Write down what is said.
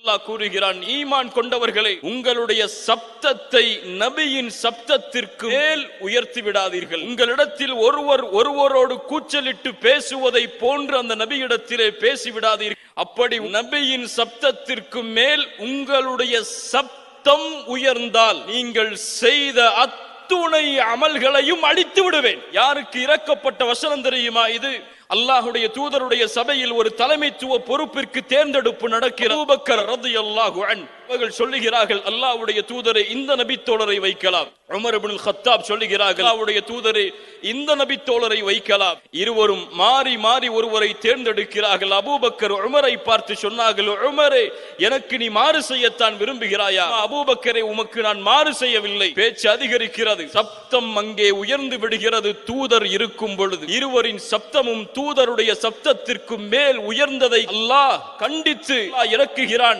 அல்லாஹ் கூறுகிறான், ஈமான் கொண்டவர்களே, உங்களுடைய சப்தத்தை நபியின் சப்தத்திற்கு மேல் உயர்த்தி விடாதீர்கள். உங்களிடத்தில் ஒருவரோடு கூச்சலிட்டு பேசுவதை போன்று அந்த நபியிடத்திலே பேசிவிடாதீர்கள். அப்படி நபியின் சப்தத்திற்கு மேல் உங்களுடைய சப்தம் உயர்ந்தால் நீங்கள் செய்த அத்துணை அமல்களையும் அழித்து விடுவேன். யாருக்கு இறக்கப்பட்ட வசனம் தெரியுமா இது? அல்லாஹ்வுடைய தூதருடைய சபையில் ஒரு தலைமைத்துவ பொறுப்பிற்கு தேர்ந்தெடுப்பு நடக்கிறது. அபூபக்கர் ரலியல்லாஹு அன்ஹு அவர்கள் சொல்லுகிறார்கள், அல்லாஹ்வுடைய தூதரே, இந்த நபி தோழரை வைக்கலாம். உமர் இப்னுல் கத்தாப் சொல்லுகிறார்கள், அல்லாஹ்வுடைய தூதரே, இந்த நபி தோழரை வைக்கலாம். இருவரும் மாறி மாறி ஒருவரை தேர்ந்தெடுக்கிறார்கள். அபூபக்கர் உமரை பார்த்து சொன்னார்கள், உமரே, எனக்கு நீ மாறு செய்யத்தான் விரும்புகிறாயா? அபூபக்கரே, உமக்கு நான் மாறு செய்யவில்லை. பேச்சு அதிகரிக்கிறது, சப்தம் அங்கே உயர்ந்து விடுகிறது. தூதர் இருக்கும் பொழுது இருவரின் சப்தமும் தூதருடைய சப்தத்திற்கு மேல் உயர்ந்ததை அல்லாஹ் கண்டித்து இறக்குகிறான்.